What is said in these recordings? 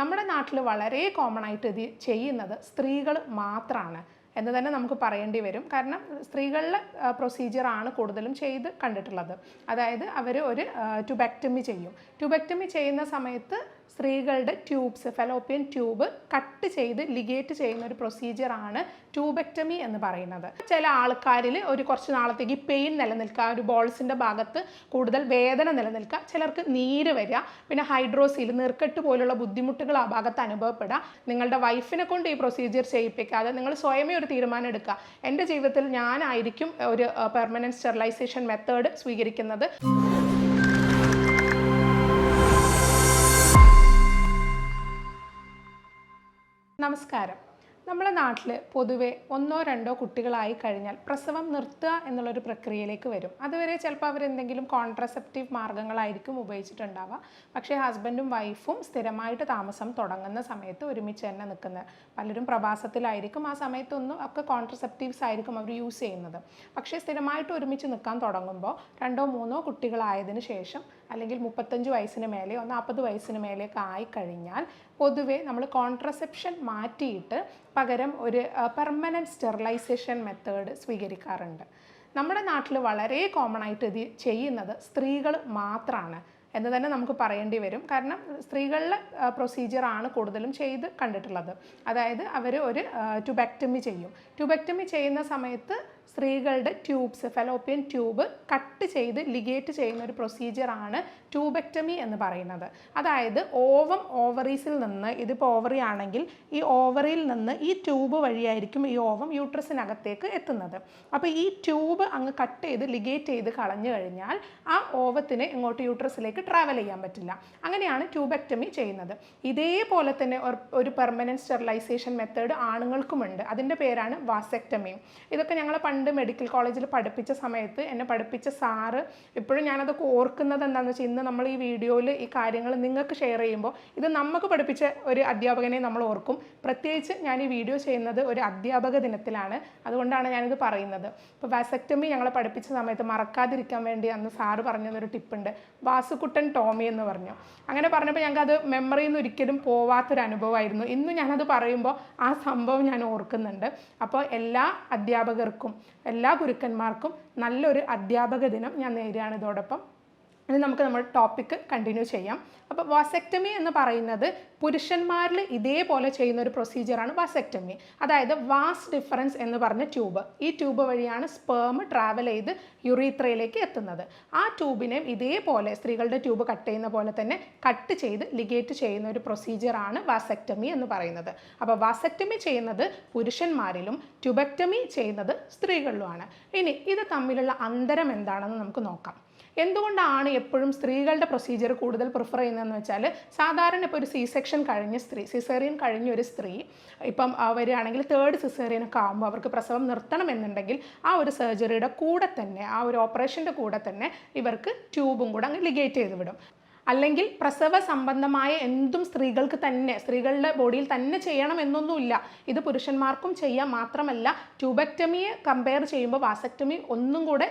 നമ്മുടെ നാട്ടിൽ വളരെ കോമൺ ആയിട്ട് ഇത് ചെയ്യുന്നത് സ്ത്രീകൾ മാത്രമാണ് എന്ന് തന്നെ നമുക്ക് പറയേണ്ടി വരും. കാരണം സ്ത്രീകളുടെ പ്രൊസീജിയറാണ് കൂടുതലും ചെയ്ത് കണ്ടിട്ടുള്ളത്. അതായത് അവർ ഒരു ട്യൂബെക്ടമി ചെയ്യും. ട്യൂബെക്ടമി ചെയ്യുന്ന സമയത്ത് സ്ത്രീകളുടെ ട്യൂബ്സ്, ഫെലോപ്പിയൻ ട്യൂബ് കട്ട് ചെയ്ത് ലിഗേറ്റ് ചെയ്യുന്ന ഒരു പ്രൊസീജിയറാണ് ട്യൂബെക്ടമി എന്ന് പറയുന്നത്. ചില ആൾക്കാരിൽ ഒരു കുറച്ച് നാളത്തേക്ക് പെയിൻ നിലനിൽക്കുക, ഒരു ബോൾസിൻ്റെ ഭാഗത്ത് കൂടുതൽ വേദന നിലനിൽക്കുക, ചിലർക്ക് നീര് വരിക, പിന്നെ ഹൈഡ്രോസീൽ, നീർക്കെട്ട് പോലുള്ള ബുദ്ധിമുട്ടുകൾ ആ ഭാഗത്ത് അനുഭവപ്പെടുക. നിങ്ങളുടെ വൈഫിനെ കൊണ്ട് ഈ പ്രൊസീജിയർ ചെയ്യിപ്പിക്കാതെ നിങ്ങൾ സ്വയമേ ഒരു തീരുമാനം എടുക്കുക. എൻ്റെ ജീവിതത്തിൽ ഞാനായിരിക്കും ഒരു പെർമനൻറ്റ് സ്റ്റെറിലൈസേഷൻ മെത്തേഡ് സ്വീകരിക്കുന്നത്. നമസ്കാരം. നമ്മുടെ നാട്ടിൽ പൊതുവെ 1-2 കുട്ടികളായി കഴിഞ്ഞാൽ പ്രസവം നിർത്തുക എന്നുള്ളൊരു പ്രക്രിയയിലേക്ക് വരും. അതുവരെ ചിലപ്പോൾ അവരെന്തെങ്കിലും കോൺട്രസെപ്റ്റീവ് മാർഗ്ഗങ്ങളായിരിക്കും ഉപയോഗിച്ചിട്ടുണ്ടാവുക. പക്ഷേ ഹസ്ബൻഡും വൈഫും സ്ഥിരമായിട്ട് താമസം തുടങ്ങുന്ന സമയത്ത് ഒരുമിച്ച് തന്നെ നിൽക്കുന്നത്. പലരും പ്രവാസത്തിലായിരിക്കും. ആ സമയത്തൊന്നും ഒക്കെ കോൺട്രസെപ്റ്റീവ്സ് ആയിരിക്കും അവർ യൂസ് ചെയ്യുന്നത്. പക്ഷേ സ്ഥിരമായിട്ട് ഒരുമിച്ച് നിൽക്കാൻ തുടങ്ങുമ്പോൾ 2-3 കുട്ടികളായതിനു ശേഷം, അല്ലെങ്കിൽ 35 വയസ്സിന് മേലെയോ 40 വയസ്സിന് മേലെയൊക്കെ ആയിക്കഴിഞ്ഞാൽ പൊതുവേ നമ്മൾ കോൺട്രസെപ്ഷൻ മാറ്റിയിട്ട് പകരം ഒരു പെർമനൻറ്റ് സ്റ്റെറിലൈസേഷൻ മെത്തേഡ് സ്വീകരിക്കാറുണ്ട്. നമ്മുടെ നാട്ടിൽ വളരെ കോമൺ ആയിട്ട് ഇത് ചെയ്യുന്നത് സ്ത്രീകൾ മാത്രമാണ് എന്ന് തന്നെ നമുക്ക് പറയേണ്ടി വരും. കാരണം സ്ത്രീകളുടെ പ്രൊസീജിയറാണ് കൂടുതലും ചെയ്ത് കണ്ടിട്ടുള്ളത്. അതായത് അവർ ഒരു ട്യൂബെക്ടമി ചെയ്യും. ട്യൂബെക്ടമി ചെയ്യുന്ന സമയത്ത് സ്ത്രീകളുടെ ട്യൂബ്സ്, ഫെലോപ്പിയൻ ട്യൂബ് കട്ട് ചെയ്ത് ലിഗേറ്റ് ചെയ്യുന്ന ഒരു പ്രൊസീജിയറാണ് ട്യൂബെക്ടമി എന്ന് പറയുന്നത്. അതായത് ഓവറീസിൽ നിന്ന്, ഇതിപ്പോൾ ഓവറി ആണെങ്കിൽ ഈ ഓവറിയിൽ നിന്ന് ഈ ട്യൂബ് വഴിയായിരിക്കും ഈ ഓവം യൂട്രസിനകത്തേക്ക് എത്തുന്നത്. അപ്പോൾ ഈ ട്യൂബ് അങ്ങ് കട്ട് ചെയ്ത് ലിഗേറ്റ് ചെയ്ത് കളഞ്ഞു കഴിഞ്ഞാൽ ആ ഓവത്തിന് ഇങ്ങോട്ട് യൂട്രസിലേക്ക് ട്രാവൽ ചെയ്യാൻ പറ്റില്ല. അങ്ങനെയാണ് ട്യൂബെക്ടമി ചെയ്യുന്നത്. ഇതേപോലെ തന്നെ ഒരു പെർമനൻറ്റ് സ്റ്റെറിലൈസേഷൻ മെത്തേഡ് ആണുങ്ങൾക്കുമുണ്ട്. അതിൻ്റെ പേരാണ് വാസെക്ടമി. ഇതൊക്കെ ഞങ്ങൾ പണ്ട് മെഡിക്കൽ കോളേജിൽ പഠിപ്പിച്ച സമയത്ത് എന്നെ പഠിപ്പിച്ച സാറ്, ഇപ്പോഴും ഞാനതൊക്കെ ഓർക്കുന്നത് എന്താണെന്ന് വെച്ചാൽ, ഇന്ന് നമ്മൾ ഈ വീഡിയോയിൽ ഈ കാര്യങ്ങൾ നിങ്ങൾക്ക് ഷെയർ ചെയ്യുമ്പോൾ ഇത് നമുക്ക് പഠിപ്പിച്ച ഒരു അധ്യാപകനെ നമ്മൾ ഓർക്കും. പ്രത്യേകിച്ച് ഞാൻ ഈ വീഡിയോ ചെയ്യുന്നത് ഒരു അധ്യാപക ദിനത്തിലാണ്. അതുകൊണ്ടാണ് ഞാനിത് പറയുന്നത്. ഇപ്പോൾ വാസെക്ടമി ഞങ്ങളെ പഠിപ്പിച്ച സമയത്ത് മറക്കാതിരിക്കാൻ വേണ്ടി അന്ന് സാറ് പറഞ്ഞതൊരു ടിപ്പുണ്ട്. വാസുക്കുട്ടൻ ടോമി എന്ന് പറഞ്ഞു. അങ്ങനെ പറഞ്ഞപ്പോൾ ഞങ്ങൾക്ക് അത് മെമ്മറിയിൽ നിന്ന് ഒരിക്കലും പോവാത്തൊരു അനുഭവമായിരുന്നു. ഇന്ന് ഞാനത് പറയുമ്പോൾ ആ സംഭവം ഞാൻ ഓർക്കുന്നുണ്ട്. അപ്പോൾ എല്ലാ അധ്യാപകർക്കും എല്ലാ ഗുരുക്കന്മാർക്കും നല്ലൊരു അധ്യാപക ദിനം ഞാൻ നേരുകയാണ് ഇതോടൊപ്പം. ഇനി നമുക്ക് നമ്മുടെ ടോപ്പിക്ക് കണ്ടിന്യൂ ചെയ്യാം. അപ്പോൾ വാസെക്ടമി എന്ന് പറയുന്നത് പുരുഷന്മാരിൽ ഇതേപോലെ ചെയ്യുന്ന ഒരു പ്രൊസീജിയറാണ് വാസെക്ടമി. അതായത് വാസ് ഡിഫറൻസ് എന്ന് പറഞ്ഞ ട്യൂബ്, ഈ ട്യൂബ് വഴിയാണ് സ്പേം ട്രാവൽ ചെയ്ത് യുറീത്രയിലേക്ക് എത്തുന്നത്. ആ ട്യൂബിനെ ഇതേപോലെ സ്ത്രീകളുടെ ട്യൂബ് കട്ട് ചെയ്യുന്ന പോലെ തന്നെ കട്ട് ചെയ്ത് ലിഗേറ്റ് ചെയ്യുന്ന ഒരു പ്രൊസീജിയറാണ് വാസെക്ടമി എന്ന് പറയുന്നത്. അപ്പോൾ വാസെക്ടമി ചെയ്യുന്നത് പുരുഷന്മാരിലും ട്യൂബെക്ടമി ചെയ്യുന്നത് സ്ത്രീകളിലുമാണ്. ഇനി ഇത് തമ്മിലുള്ള അന്തരം എന്താണെന്ന് നമുക്ക് നോക്കാം. എന്തുകൊണ്ടാണ് എപ്പോഴും സ്ത്രീകളുടെ പ്രൊസീജിയർ കൂടുതൽ പ്രിഫർ ചെയ്യുന്നതെന്ന് വെച്ചാൽ, സാധാരണ ഇപ്പോൾ ഒരു സെക്ഷൻ കഴിഞ്ഞ സ്ത്രീ, സിസേറിയൻ കഴിഞ്ഞ ഒരു സ്ത്രീ ഇപ്പം വരികയാണെങ്കിൽ 3rd സിസേറിയനൊക്കെ ആകുമ്പോൾ അവർക്ക് പ്രസവം നിർത്തണമെന്നുണ്ടെങ്കിൽ ആ ഒരു സർജറിയുടെ കൂടെ തന്നെ, ആ ഒരു ഓപ്പറേഷൻ്റെ കൂടെ തന്നെ ഇവർക്ക് ട്യൂബും കൂടെ അങ്ങ് ലിഗേറ്റ് ചെയ്ത് വിടും. അല്ലെങ്കിൽ പ്രസവ സംബന്ധമായ എന്തും സ്ത്രീകൾക്ക് തന്നെ, സ്ത്രീകളുടെ ബോഡിയിൽ തന്നെ ചെയ്യണം എന്നൊന്നുമില്ല. ഇത് പുരുഷന്മാർക്കും ചെയ്യാം. മാത്രമല്ല ട്യൂബെക്ടമിയെ കമ്പയർ ചെയ്യുമ്പോൾ വാസെക്ടമി ഒന്നും കൂടെ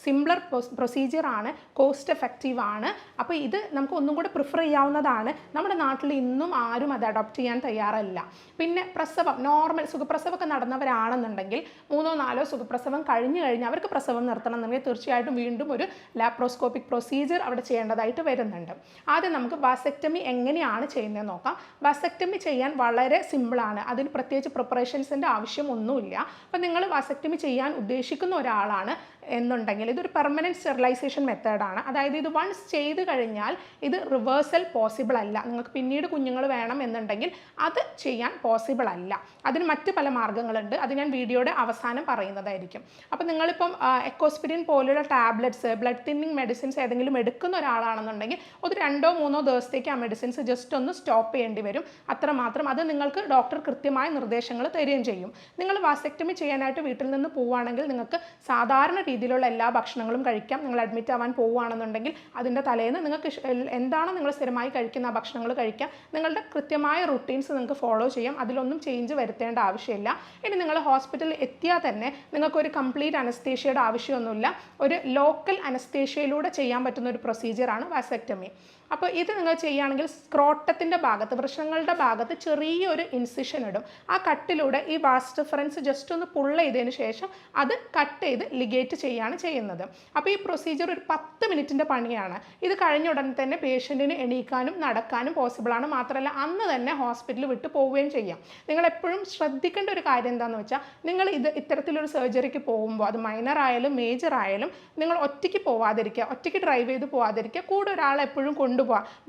സിംപ്ലർ പ്രൊസീജിയറാണ്, കോസ്റ്റ് എഫക്റ്റീവ് ആണ്. അപ്പോൾ ഇത് നമുക്ക് ഒന്നും കൂടെ പ്രിഫർ ചെയ്യാവുന്നതാണ്. നമ്മുടെ നാട്ടിൽ ഇന്നും ആരും അത് അഡോപ്റ്റ് ചെയ്യാൻ തയ്യാറല്ല. പിന്നെ പ്രസവം, നോർമൽ സുഖപ്രസവമൊക്കെ നടന്നവരാണെന്നുണ്ടെങ്കിൽ 3-4 സുഖപ്രസവം കഴിഞ്ഞ് കഴിഞ്ഞാൽ അവർക്ക് പ്രസവം നിർത്തണം എന്നുണ്ടെങ്കിൽ തീർച്ചയായിട്ടും വീണ്ടും ഒരു ലാപ്രോസ്കോപ്പിക് പ്രൊസീജിയർ അവിടെ ചെയ്യേണ്ടതായിട്ട് വരുന്നുണ്ട്. ആദ്യം നമുക്ക് വാസെക്ടമി എങ്ങനെയാണ് ചെയ്യുന്നത് നോക്കാം. വാസെക്ടമി ചെയ്യാൻ വളരെ സിമ്പിളാണ്. അതിന് പ്രത്യേകിച്ച് പ്രിപ്പറേഷൻസിൻ്റെ ആവശ്യമൊന്നുമില്ല. അപ്പോൾ നിങ്ങൾ വാസെക്ടമി ചെയ്യാൻ ഉദ്ദേശിക്കുന്ന ഒരാളാണ് എന്നുണ്ടെങ്കിൽ ഇതൊരു പെർമനൻറ്റ് സ്റ്റെറിലൈസേഷൻ മെത്തേഡാണ്. അതായത് ഇത് വൺസ് ചെയ്ത് കഴിഞ്ഞാൽ ഇത് റിവേഴ്സൽ പോസിബിൾ അല്ല. നിങ്ങൾക്ക് പിന്നീട് കുഞ്ഞുങ്ങൾ വേണം എന്നുണ്ടെങ്കിൽ അത് ചെയ്യാൻ പോസിബിൾ അല്ല. അതിന് മറ്റ് പല മാർഗ്ഗങ്ങളുണ്ട്. അത് ഞാൻ വീഡിയോയുടെ അവസാനം പറയുന്നതായിരിക്കും. അപ്പോൾ നിങ്ങളിപ്പം എക്കോസ്പിരിൻ പോലുള്ള ടാബ്ലറ്റ്സ്, ബ്ലഡ് തിന്നിങ് മെഡിസിൻസ് ഏതെങ്കിലും എടുക്കുന്ന ഒരാളാണെന്നുണ്ടെങ്കിൽ ഒരു 2-3 ദിവസത്തേക്ക് ആ മെഡിസിൻസ് ജസ്റ്റ് ഒന്ന് സ്റ്റോപ്പ് ചെയ്യേണ്ടി വരും. അത്രമാത്രം. അത് നിങ്ങൾക്ക് ഡോക്ടർ കൃത്യമായ നിർദ്ദേശങ്ങൾ തരികയും ചെയ്യും. നിങ്ങൾ വാസെക്ടമി ചെയ്യാനായിട്ട് വീട്ടിൽ നിന്ന് പോവുകയാണെങ്കിൽ നിങ്ങൾക്ക് സാധാരണ രീതിയിലുള്ള എല്ലാ ഭക്ഷണങ്ങളും കഴിക്കാം. നിങ്ങൾ അഡ്മിറ്റ് ആവാൻ പോവുകയാണെന്നുണ്ടെങ്കിൽ അതിൻ്റെ തലേന്ന് നിങ്ങൾക്ക് എന്താണോ നിങ്ങൾ സ്ഥിരമായി കഴിക്കുന്ന ആ ഭക്ഷണങ്ങൾ കഴിക്കാം. നിങ്ങളുടെ കൃത്യമായ റുട്ടീൻസ് നിങ്ങൾക്ക് ഫോളോ ചെയ്യാം. അതിലൊന്നും ചേഞ്ച് വരുത്തേണ്ട ആവശ്യമില്ല. ഇനി നിങ്ങൾ ഹോസ്പിറ്റലിൽ എത്തിയാൽ തന്നെ നിങ്ങൾക്കൊരു കംപ്ലീറ്റ് അനസ്തേഷ്യയുടെ ആവശ്യമൊന്നുമില്ല. ഒരു ലോക്കൽ അനസ്തേഷ്യയിലൂടെ ചെയ്യാൻ പറ്റുന്ന ഒരു പ്രൊസീജിയറാണ് വാസക്ടമി. അപ്പോൾ ഇത് നിങ്ങൾ ചെയ്യുകയാണെങ്കിൽ സ്ക്രോട്ടത്തിൻ്റെ ഭാഗത്ത്, വൃഷങ്ങളുടെ ഭാഗത്ത് ചെറിയൊരു ഇൻസിഷൻ ഇടും. ആ കട്ടിലൂടെ ഈ വാസ് ഡിഫറൻസ് ജസ്റ്റ് ഒന്ന് പുള്ള ചെയ്തതിന് ശേഷം അത് കട്ട് ചെയ്ത് ലിഗേറ്റ് ചെയ്യുകയാണ് ചെയ്യുന്നത്. അപ്പോൾ ഈ പ്രൊസീജിയർ ഒരു 10 മിനിറ്റിൻ്റെ പണിയാണ്. ഇത് കഴിഞ്ഞ ഉടനെ തന്നെ പേഷ്യൻറ്റിന് എണീക്കാനും നടക്കാനും പോസിബിളാണ്. മാത്രമല്ല അന്ന് തന്നെ ഹോസ്പിറ്റലിൽ വിട്ട് പോവുകയും ചെയ്യാം. നിങ്ങൾ എപ്പോഴും ശ്രദ്ധിക്കേണ്ട ഒരു കാര്യം എന്താണെന്ന് വെച്ചാൽ, നിങ്ങൾ ഇത്തരത്തിലൊരു സർജറിക്ക് പോകുമ്പോൾ അത് മൈനർ ആയാലും മേജർ ആയാലും നിങ്ങൾ ഒറ്റയ്ക്ക് പോവാതിരിക്കുക, ഒറ്റയ്ക്ക് ഡ്രൈവ് ചെയ്ത് പോവാതിരിക്കുക. കൂടെ ഒരാളെ എപ്പോഴും കൊണ്ടുപോകാം.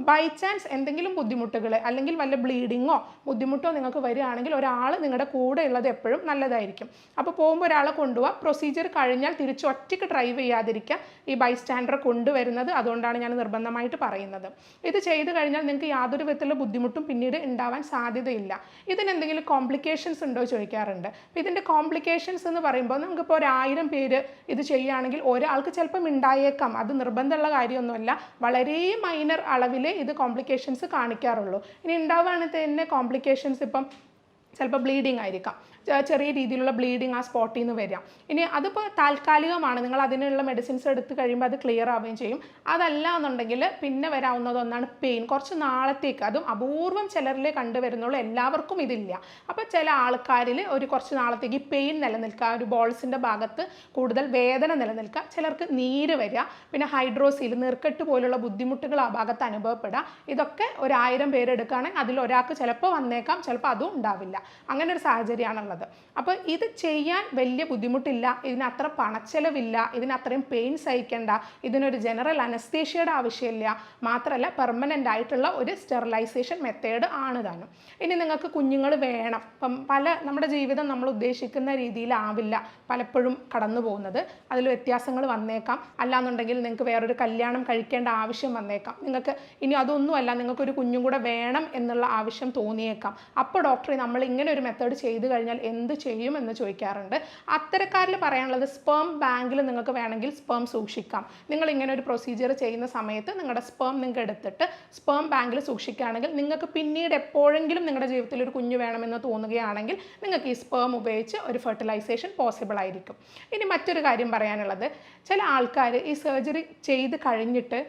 ബൈ ചാൻസ് എന്തെങ്കിലും ബുദ്ധിമുട്ടുകൾ അല്ലെങ്കിൽ വല്ല ബ്ലീഡിങ്ങോ ബുദ്ധിമുട്ടോ നിങ്ങൾക്ക് വരികയാണെങ്കിൽ ഒരാൾ നിങ്ങളുടെ കൂടെ ഉള്ളത് എപ്പോഴും നല്ലതായിരിക്കും. അപ്പോൾ പോകുമ്പോൾ ഒരാളെ കൊണ്ടുപോകാം. പ്രൊസീജിയർ കഴിഞ്ഞാൽ തിരിച്ച് ഒറ്റയ്ക്ക് ഡ്രൈവ് ചെയ്യാതിരിക്കുക, ഈ ബൈസ്റ്റാൻഡറെ കൊണ്ടുവരുന്നത്. അതുകൊണ്ടാണ് ഞാൻ നിർബന്ധമായിട്ട് പറയുന്നത്. ഇത് ചെയ്ത് കഴിഞ്ഞാൽ നിങ്ങൾക്ക് യാതൊരു വിധത്തിലുള്ള ബുദ്ധിമുട്ടും പിന്നീട് ഉണ്ടാവാൻ സാധ്യതയില്ല. ഇതിനെന്തെങ്കിലും കോംപ്ലിക്കേഷൻസ് ഉണ്ടോ ചോദിക്കാറുണ്ട്. അപ്പോൾ ഇതിൻ്റെ കോംപ്ലിക്കേഷൻസ് എന്ന് പറയുമ്പോൾ നമുക്കിപ്പോൾ 1000 പേര് ഇത് ചെയ്യുകയാണെങ്കിൽ ഒരാൾക്ക് ചിലപ്പം ഉണ്ടായേക്കാം. അത് നിർബന്ധമുള്ള കാര്യമൊന്നുമല്ല. വളരെ മൈനർ അളവിൽ ഇത് കോംപ്ലിക്കേഷൻസ് കാണിക്കാറുള്ളൂ. ഇനി ഉണ്ടാവുകയാണെങ്കിൽ തന്നെ കോംപ്ലിക്കേഷൻസ് ഇപ്പം ചിലപ്പോൾ ബ്ലീഡിങ് ആയിരിക്കാം, ചെറിയ രീതിയിലുള്ള ബ്ലീഡിങ് ആ സ്പോട്ടിൽ നിന്ന് വരാം. ഇനി അതിപ്പോൾ താൽക്കാലികമാണ്. നിങ്ങൾ അതിനുള്ള മെഡിസിൻസ് എടുത്ത് കഴിയുമ്പോൾ അത് ക്ലിയർ ആവുകയും ചെയ്യും. അതല്ല എന്നുണ്ടെങ്കിൽ പിന്നെ വരാവുന്നത് ഒന്നാണ് പെയിൻ. കുറച്ച് നാളത്തേക്ക്, അതും അപൂർവം ചിലരിലേ കണ്ടുവരുന്നുള്ളൂ, എല്ലാവർക്കും ഇതില്ല. അപ്പോൾ ചില ആൾക്കാരിൽ ഒരു കുറച്ച് നാളത്തേക്ക് പെയിൻ നിലനിൽക്കുക, ഒരു ബോൾസിൻ്റെ ഭാഗത്ത് കൂടുതൽ വേദന നിലനിൽക്കുക, ചിലർക്ക് നീര് വരിക, പിന്നെ ഹൈഡ്രോസീൽ നീർക്കെട്ട് പോലുള്ള ബുദ്ധിമുട്ടുകൾ ആ ഭാഗത്ത് അനുഭവപ്പെടുക. ഇതൊക്കെ 1000 പേരെടുക്കുകയാണെങ്കിൽ അതിലൊരാൾക്ക് ചിലപ്പോൾ വന്നേക്കാം, ചിലപ്പോൾ അതും ഉണ്ടാവില്ല. അങ്ങനെ ഒരു സാഹചര്യമാണുള്ളത്. അപ്പോൾ ഇത് ചെയ്യാൻ വലിയ ബുദ്ധിമുട്ടില്ല, ഇതിനത്ര പണച്ചെലവില്ല, ഇതിനത്രയും പെയിൻ സഹിക്കേണ്ട, ഇതിനൊരു ജനറൽ അനസ്തേഷ്യയുടെ ആവശ്യമില്ല. മാത്രമല്ല പെർമനൻ്റ് ആയിട്ടുള്ള ഒരു സ്റ്റെറിലൈസേഷൻ മെത്തേഡ് ആണ് താനും. ഇനി നിങ്ങൾക്ക് കുഞ്ഞുങ്ങൾ വേണം, ഇപ്പം നമ്മുടെ ജീവിതം നമ്മൾ ഉദ്ദേശിക്കുന്ന രീതിയിലാവില്ല പലപ്പോഴും കടന്നു പോകുന്നത്, അതിൽ വ്യത്യാസങ്ങൾ വന്നേക്കാം. അല്ലാന്നുണ്ടെങ്കിൽ നിങ്ങൾക്ക് വേറൊരു കല്യാണം കഴിക്കേണ്ട ആവശ്യം വന്നേക്കാം. നിങ്ങൾക്ക് ഇനി അതൊന്നുമല്ല, നിങ്ങൾക്കൊരു കുഞ്ഞും കൂടെ വേണം എന്നുള്ള ആവശ്യം തോന്നിയേക്കാം. അപ്പോൾ ഡോക്ടറെ നമ്മൾ ഇങ്ങനെ ഒരു മെത്തേഡ് ചെയ്ത് കഴിഞ്ഞാൽ എന്ത് ചെയ്യും എന്ന് ചോദിക്കാറുണ്ട്. അത്തരക്കാരിൽ പറയാനുള്ളത്, സ്പേം ബാങ്കിൽ നിങ്ങൾക്ക് വേണമെങ്കിൽ സ്പേം സൂക്ഷിക്കാം. നിങ്ങൾ ഇങ്ങനെ ഒരു പ്രൊസീജിയർ ചെയ്യുന്ന സമയത്ത് നിങ്ങളുടെ സ്പേം നിങ്ങൾക്ക് എടുത്തിട്ട് സ്പേം ബാങ്കിൽ സൂക്ഷിക്കുകയാണെങ്കിൽ നിങ്ങൾക്ക് പിന്നീട് എപ്പോഴെങ്കിലും നിങ്ങളുടെ ജീവിതത്തിൽ ഒരു കുഞ്ഞ് വേണമെന്ന് തോന്നുകയാണെങ്കിൽ നിങ്ങൾക്ക് ഈ സ്പേം ഉപയോഗിച്ച് ഒരു ഫെർട്ടിലൈസേഷൻ പോസിബിൾ ആയിരിക്കും. ഇനി മറ്റൊരു കാര്യം പറയാനുള്ളത്, ചില ആൾക്കാർ ഈ സർജറി ചെയ്ത് കഴിഞ്ഞിട്ട്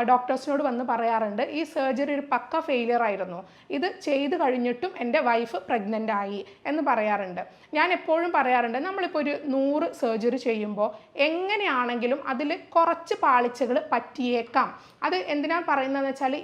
ഡോക്ടേഴ്സിനോട് വന്ന് പറയാറുണ്ട്, ഈ സർജറി ഒരു പക്ക ഫെയിലിയർ ആയിരുന്നു, ഇത് ചെയ്ത് കഴിഞ്ഞിട്ടും എൻ്റെ വൈഫ് പ്രഗ്നൻ്റ് ആയി എന്ന് പറയാറുണ്ട്. ഞാൻ എപ്പോഴും പറയാറുണ്ട്, നമ്മളിപ്പോൾ ഒരു 100 സർജറി ചെയ്യുമ്പോൾ എങ്ങനെയാണെങ്കിലും അതിൽ കുറച്ച് പാളിച്ചകൾ പറ്റിയേക്കാം. അത് എന്തിനാണ് പറയുന്നതെന്ന് വെച്ചാൽ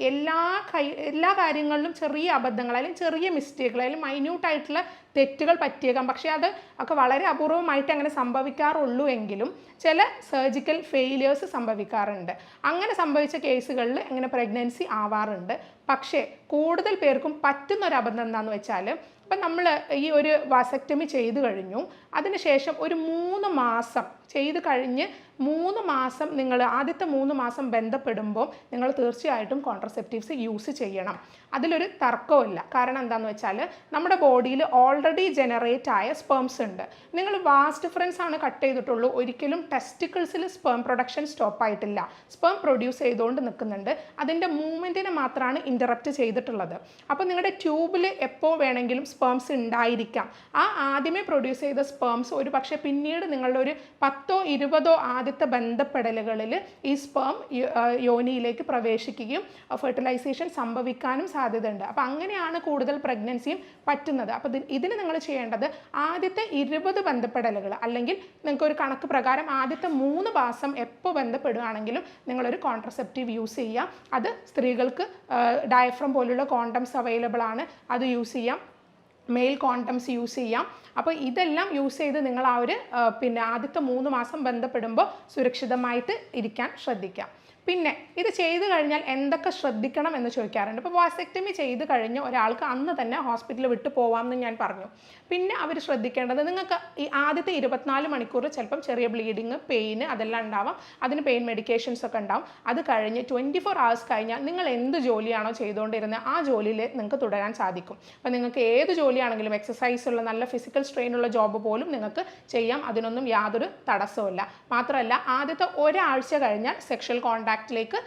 എല്ലാ കാര്യങ്ങളിലും ചെറിയ അബദ്ധങ്ങൾ അല്ലെങ്കിൽ ചെറിയ മിസ്റ്റേക്കുകൾ അല്ലെങ്കിൽ മൈന്യൂട്ടായിട്ടുള്ള തെറ്റുകൾ പറ്റിയേക്കാം. പക്ഷേ അത് ഒക്കെ വളരെ അപൂർവമായിട്ട് അങ്ങനെ സംഭവിക്കാറുള്ളൂ എങ്കിലും ചില സർജിക്കൽ ഫെയിലിയേഴ്സ് സംഭവിക്കാറുണ്ട്. അങ്ങനെ സംഭവിച്ച കേസുകളിൽ അങ്ങനെ പ്രഗ്നൻസി ആവാറുണ്ട്. പക്ഷേ കൂടുതൽ പേർക്കും പറ്റുന്നൊരു അബദ്ധം എന്താണെന്ന് വെച്ചാൽ, ഇപ്പം നമ്മൾ ഈ ഒരു വാസക്ടമി ചെയ്തു കഴിഞ്ഞു, അതിനുശേഷം ഒരു 3 മാസം ചെയ്ത് കഴിഞ്ഞ് 3 മാസം നിങ്ങൾ ആദ്യത്തെ 3 മാസം ബന്ധപ്പെടുമ്പോൾ നിങ്ങൾ തീർച്ചയായിട്ടും കോൺട്രസെപ്റ്റീവ്സ് യൂസ് ചെയ്യണം. അതിലൊരു തർക്കമില്ല. കാരണം എന്താണെന്ന് വെച്ചാൽ നമ്മുടെ ബോഡിയിൽ ഓൾറെഡി ജനറേറ്റ് ആയ സ്പേംസ് ഉണ്ട്. നിങ്ങൾ വാസ് ഡിഫറൻസ് ആണ് കട്ട് ചെയ്തിട്ടുള്ളൂ, ഒരിക്കലും ടെസ്റ്റിക്കിൾസിൽ സ്പേം പ്രൊഡക്ഷൻ സ്റ്റോപ്പ് ആയിട്ടില്ല. സ്പേം പ്രൊഡ്യൂസ് ചെയ്തുകൊണ്ട് നിൽക്കുന്നുണ്ട്. അതിൻ്റെ മൂവ്മെൻറ്റിനെ മാത്രമാണ് ഇൻ്ററപ്റ്റ് ചെയ്തിട്ടുള്ളത്. അപ്പോൾ നിങ്ങളുടെ ട്യൂബിൽ എപ്പോൾ വേണമെങ്കിലും സ്പേംസ് ഉണ്ടായിരിക്കാം. ആ ആദ്യമേ പ്രൊഡ്യൂസ് ചെയ്ത സ്പേംസ് ഒരു പക്ഷേ പിന്നീട് നിങ്ങളുടെ ഒരു 10ഓ 20ഓ ആദ്യത്തെ ബന്ധപ്പെടലുകളിൽ ഈ സ്പേം യോനിയിലേക്ക് പ്രവേശിക്കുകയും ഫെർട്ടിലൈസേഷൻ സംഭവിക്കാനും സാധ്യതയുണ്ട്. അപ്പോൾ അങ്ങനെയാണ് കൂടുതൽ പ്രഗ്നൻസിയും പറ്റുന്നത്. അപ്പോൾ ഇതിന് നിങ്ങൾ ചെയ്യേണ്ടത് ആദ്യത്തെ 20 ബന്ധപ്പെടലുകൾ അല്ലെങ്കിൽ നിങ്ങൾക്ക് ഒരു കണക്ക് പ്രകാരം ആദ്യത്തെ 3 മാസം എപ്പോൾ ബന്ധപ്പെടുകയാണെങ്കിലും നിങ്ങളൊരു കോൺട്രസെപ്റ്റീവ് യൂസ് ചെയ്യുക. അത് സ്ത്രീകൾക്ക് ഡയഫ്രം പോലുള്ള കോണ്ടംസ് അവൈലബിൾ ആണ്, അത് യൂസ് ചെയ്യാം. മെയിൽ കോണ്ടംസ് യൂസ് ചെയ്യാം. അപ്പോൾ ഇതെല്ലാം യൂസ് ചെയ്ത് നിങ്ങൾ ആ ഒരു ആദ്യത്തെ 3 മാസം ബന്ധപ്പെടുമ്പോൾ സുരക്ഷിതമായിട്ട് ഇരിക്കാൻ ശ്രദ്ധിക്കാം. പിന്നെ ഇത് ചെയ്തു കഴിഞ്ഞാൽ എന്തൊക്കെ ശ്രദ്ധിക്കണം എന്ന് ചോദിക്കാറുണ്ട്. ഇപ്പോൾ വാസെക്ടമി ചെയ്ത് കഴിഞ്ഞ് ഒരാൾക്ക് അന്ന് തന്നെ ഹോസ്പിറ്റലിൽ വിട്ടു പോവാമെന്ന് ഞാൻ പറഞ്ഞു. പിന്നെ അവർ ശ്രദ്ധിക്കേണ്ടത്, നിങ്ങൾക്ക് ഈ ആദ്യത്തെ 24 മണിക്കൂർ ചിലപ്പം ചെറിയ ബ്ലീഡിങ്, പെയിന് അതെല്ലാം ഉണ്ടാവാം. അതിന് പെയിൻ മെഡിക്കേഷൻസ് ഒക്കെ ഉണ്ടാവും. അത് കഴിഞ്ഞ് 24 hours കഴിഞ്ഞാൽ നിങ്ങൾ എന്ത് ജോലിയാണോ ചെയ്തുകൊണ്ടിരുന്നത് ആ ജോലിയിൽ നിങ്ങൾക്ക് തുടരാൻ സാധിക്കും. അപ്പോൾ നിങ്ങൾക്ക് ഏത് ജോലിയാണെങ്കിലും, എക്സസൈസ് ഉള്ള നല്ല ഫിസിക്കൽ സ്ട്രെയിൻ ഉള്ള ജോബ് പോലും നിങ്ങൾക്ക് ചെയ്യാം. അതിനൊന്നും യാതൊരു തടസ്സവുമില്ല. മാത്രമല്ല ആദ്യത്തെ ഒരാഴ്ച കഴിഞ്ഞാൽ സെക്ഷൽ കോൺടാക്റ്റിലേക്ക്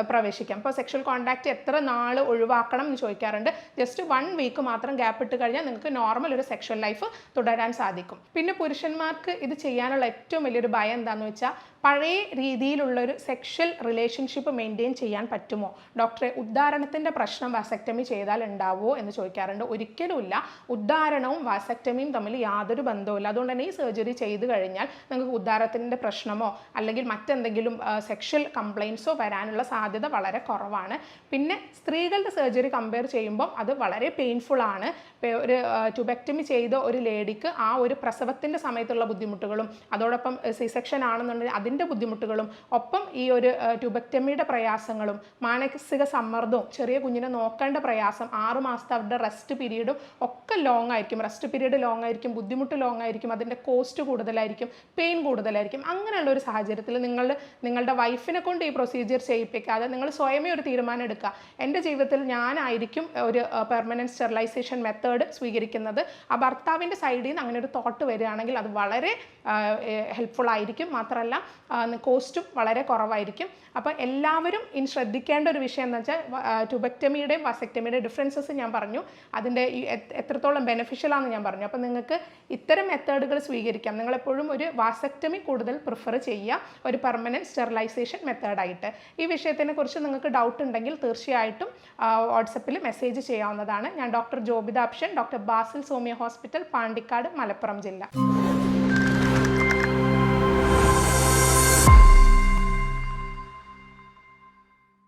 പ്രവേശിക്കാം. അപ്പോൾ സെക്ഷൽ കോൺടാക്റ്റ് എത്ര നാൾ ഒഴിവാക്കണം എന്ന് ചോദിക്കാറുണ്ട്. ജസ്റ്റ് 1 വീക്ക് മാത്രം ഗ്യാപ്പ് ഇട്ട് കഴിഞ്ഞാൽ നിങ്ങൾക്ക് നോർമൽ ഒരു സെക്ഷൽ ലൈഫ് തുടരാൻ സാധിക്കും. പിന്നെ പുരുഷന്മാർക്ക് ഇത് ചെയ്യാനുള്ള ഏറ്റവും വലിയൊരു ഭയം എന്താണെന്ന് വെച്ചാൽ, പഴയ രീതിയിലുള്ളൊരു സെക്ഷൽ റിലേഷൻഷിപ്പ് മെയിൻറ്റെയിൻ ചെയ്യാൻ പറ്റുമോ ഡോക്ടറെ, ഉദ്ധാരണത്തിൻ്റെ പ്രശ്നം വാസെക്ടമി ചെയ്താൽ ഉണ്ടാവുമോ എന്ന് ചോദിക്കാറുണ്ട്. ഒരിക്കലുമില്ല. ഉദ്ധാരണവും വാസെക്ടമിയും തമ്മിൽ യാതൊരു ബന്ധവുമില്ല. അതുകൊണ്ട് തന്നെ ഈ സർജറി ചെയ്ത് കഴിഞ്ഞാൽ നിങ്ങൾക്ക് ഉദ്ധാരത്തിൻ്റെ പ്രശ്നമോ അല്ലെങ്കിൽ മറ്റെന്തെങ്കിലും സെക്ഷൽ കംപ്ലയിൻസോ വരാനുള്ള സാധ്യത വളരെ കുറവാണ്. പിന്നെ സ്ത്രീകളുടെ സർജറി കമ്പയർ ചെയ്യുമ്പോൾ അത് വളരെ പെയിൻഫുൾ ആണ്. ഒരു ട്യൂബെക്ടമി ചെയ്ത ഒരു ലേഡിക്ക് ആ ഒരു പ്രസവത്തിൻ്റെ സമയത്തുള്ള ബുദ്ധിമുട്ടുകളും അതോടൊപ്പം സി സെക്ഷൻ ആണെന്നുണ്ടെങ്കിൽ അതിൻ്റെ ബുദ്ധിമുട്ടുകളും ഒപ്പം ഈ ഒരു ട്യൂബെക്ടമിയുടെ പ്രയാസങ്ങളും മാനസിക സമ്മർദ്ദവും ചെറിയ കുഞ്ഞിനെ നോക്കേണ്ട പ്രയാസം 6 മാസത്തെ അവരുടെ റെസ്റ്റ് പീരീഡും ഒക്കെ ലോങ് ആയിരിക്കും. റെസ്റ്റ് പീരീഡ് ലോങ് ആയിരിക്കും, ബുദ്ധിമുട്ട് ലോങ് ആയിരിക്കും, അതിൻ്റെ കോസ്റ്റ് കൂടുതലായിരിക്കും, പെയിൻ കൂടുതലായിരിക്കും. അങ്ങനെയുള്ള ഒരു സാഹചര്യത്തിൽ നിങ്ങളുടെ വൈഫിനെ കൊണ്ട് ഈ പ്രൊസീജിയർ ചെയ്യിപ്പിക്കാതെ നിങ്ങൾ സ്വയമേ ഒരു തീരുമാനം എടുക്കുക. എൻ്റെ ജീവിതത്തിൽ ഞാനായിരിക്കും ഒരു പെർമനൻറ്റ് സ്റ്റെറിലൈസേഷൻ മെത്തേഡ് സ്വീകരിക്കുന്നത്. ആ ഭർത്താവിൻ്റെ സൈഡിൽ നിന്ന് അങ്ങനെ ഒരു തോട്ട് വരികയാണെങ്കിൽ അത് വളരെ ഹെൽപ്ഫുൾ ആയിരിക്കും. മാത്രമല്ല കോസ്റ്റും വളരെ കുറവായിരിക്കും. അപ്പോൾ എല്ലാവരും ഇനി ശ്രദ്ധിക്കേണ്ട ഒരു വിഷയം എന്ന് വെച്ചാൽ, ട്യൂബെക്ടമിയുടെയും വാസെക്ടമിയുടെയും ഡിഫറൻസസ് ഞാൻ പറഞ്ഞു, അതിൻ്റെ എത്രത്തോളം ബെനിഫിഷ്യൽ ആണെന്ന് ഞാൻ പറഞ്ഞു. അപ്പോൾ നിങ്ങൾക്ക് ഇത്തരം മെത്തേഡുകൾ സ്വീകരിക്കാം. നിങ്ങളെപ്പോഴും ഒരു വാസെക്ടമി കൂടുതൽ പ്രിഫർ ചെയ്യുക ഒരു പെർമനൻറ്റ് സ്റ്റെറിലൈസേഷൻ മെത്തേഡായിട്ട്. ഈ വിഷയത്തിനെ കുറിച്ച് നിങ്ങൾക്ക് ഡൗട്ട് ഉണ്ടെങ്കിൽ തീർച്ചയായിട്ടും വാട്സപ്പിൽ മെസ്സേജ് ചെയ്യാവുന്നതാണ്. ഞാൻ doctor Jobitha അപ്ഷൻ, doctor Basil സോമിയ hospital, Pandikkad, Malappuram ജില്ല.